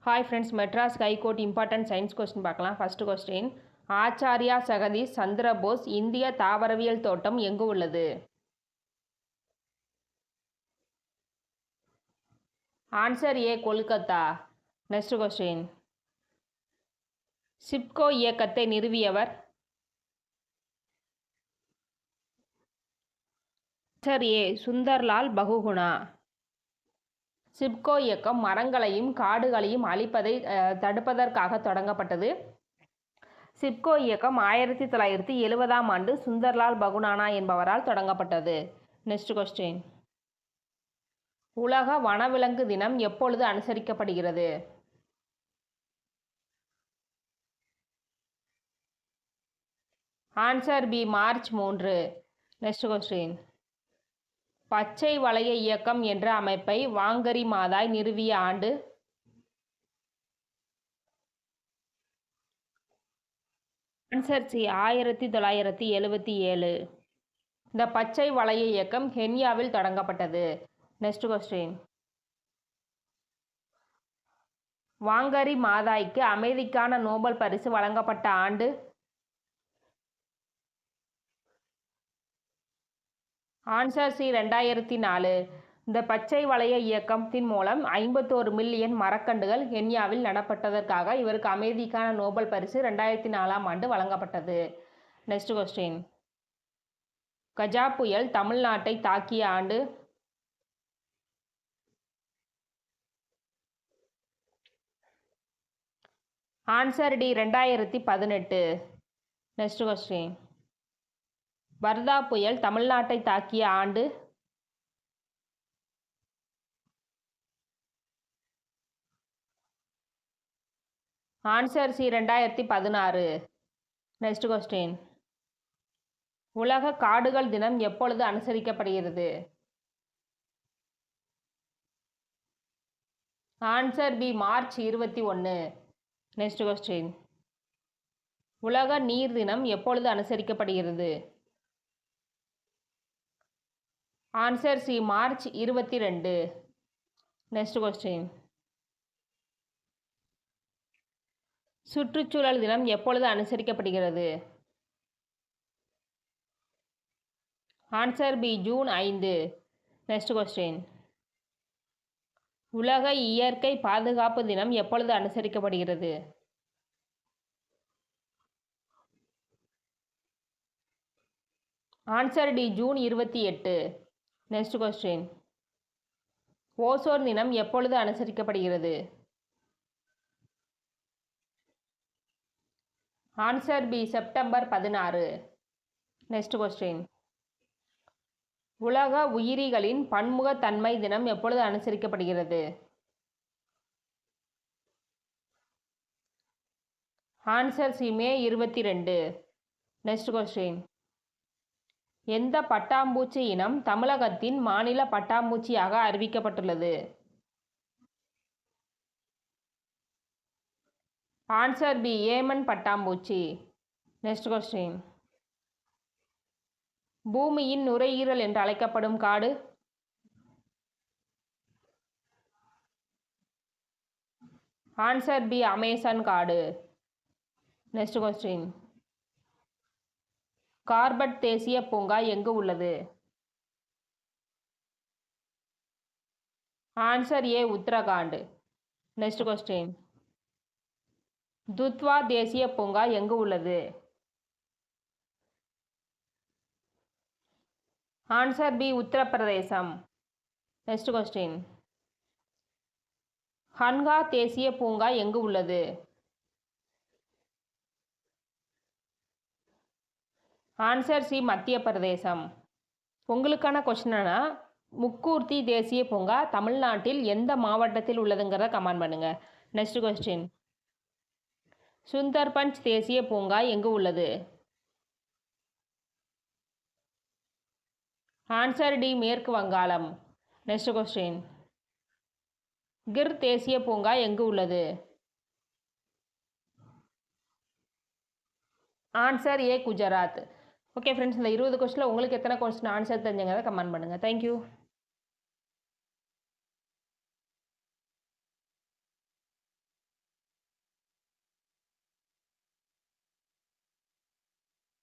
Hi friends, Madras High Court important science question பார்க்கலாம். First question, Acharya சகதீஷ் Chandra Bose இந்திய தாவரவியல் தோட்டம் எங்கு உள்ளது? Answer A Kolkata. Next question, Chipko இயக்கத்தை நிறுவியவர்? Answer A Sunderlal Bahuguna. சிப்கோ இயக்கம் மரங்களையும் காடுகளையும் அழிப்பதை தடுப்பதற்காக தொடங்கப்பட்டது. சிப்கோ இயக்கம் 1970ஆம் ஆண்டு சுந்தர்லால் பகுனானா என்பவரால் தொடங்கப்பட்டது. நெக்ஸ்ட் கொஸ்டின், உலக வனவிலங்கு தினம் எப்பொழுது அனுசரிக்கப்படுகிறது? Answer B March 3. Next question, பச்சை வளைய இயக்கம் என்ற அமைப்பை வாங்கரி மாதாய் நிறுவிய ஆண்டு? Answer C 1977. இந்த பச்சை வளைய இயக்கம் கென்யாவில் தொடங்கப்பட்டது. நெக்ஸ்ட் கொஸ்டின், வாங்கரி மாதாய்க்கு அமைதிக்கான நோபல் பரிசு வழங்கப்பட்ட ஆண்டு? Answer C 2004. இந்த பச்சை வளைய இயக்கத்தின் மூலம் 51 மில்லியன் மரக்கன்றுகள் கென்யாவில் நடப்பட்டதற்காக இவருக்கு அமைதிக்கான நோபல் பரிசு 2004ஆம் ஆண்டு வழங்கப்பட்டது. நெக்ஸ்ட் கொஸ்டின், கஜா புயல் தமிழ்நாட்டை தாக்கிய ஆண்டு? Answer D 2018. Next question, Vardah புயல் தமிழ்நாட்டை தாக்கிய ஆண்டு? Answer C 2016. நெக்ஸ்ட் கொஸ்டின், உலக காடுகள் தினம் எப்பொழுது அனுசரிக்கப்படுகிறது? Answer B March 21. Next question, உலக நீர் தினம் எப்பொழுது அனுசரிக்கப்படுகிறது? Answer C March 22. Next question, சுற்றுச்சூழல் தினம் எப்பொழுது அனுசரிக்கப்படுகிறது? Answer B June 5. Next question, உலக இயற்கை பாதுகாப்பு தினம் எப்பொழுது அனுசரிக்கப்படுகிறது? Answer D June 28. Next question, ozone தினம் எப்பொழுது அனுசரிக்கப்படுகிறது? Answer B September 16. Next question, உலக உயிரிகளின் பன்முகத்தன்மை தினம் எப்பொழுது அனுசரிக்கப்படுகிறது? Answer C May 22. Next question, எந்த பட்டாம்பூச்சி இனம் தமிழகத்தின் மாநில பட்டாம்பூச்சியாக அறிவிக்கப்பட்டுள்ளது? ஆன்சர் பி ஏமன் பட்டாம்பூச்சி. நெக்ஸ்ட் கொஸ்டின், பூமியின் நுரையீரல் என்று அழைக்கப்படும் காடு? ஆன்சர் பி அமேசான் காடு. நெக்ஸ்ட் கொஸ்டின், கார்பெட் தேசிய பூங்கா எங்கு உள்ளது? Answer A Uttarakhand. Next question, Dudhwa தேசிய பூங்கா எங்கு உள்ளது? Answer B Uttar Pradesh. Next question, ஹன்கா தேசிய பூங்கா எங்கு உள்ளது? ஆன்சர் சி மத்திய பிரதேசம். உங்களுக்கான கொஸ்டினா, முக்கூர்த்தி தேசிய பூங்கா தமிழ்நாட்டில் எந்த மாவட்டத்தில் உள்ளதுங்கிறத கமெண்ட் பண்ணுங்க. நெக்ஸ்ட் கொஸ்டின், சுந்தர்பன்ச் தேசிய பூங்கா எங்கு உள்ளது? ஆன்சர் டி மேற்கு வங்காளம். நெக்ஸ்ட் கொஸ்டின், கிர் தேசிய பூங்கா எங்கு உள்ளது? ஆன்சர் ஏ குஜராத். ஓகே ஃப்ரெண்ட்ஸ், இந்த 20 கொஸ்டினில் உங்களுக்கு எத்தனை கொஸ்டின் ஆன்சர் தெரிஞ்சுங்கிறத கமெண்ட் பண்ணுங்கள். தேங்க்யூ.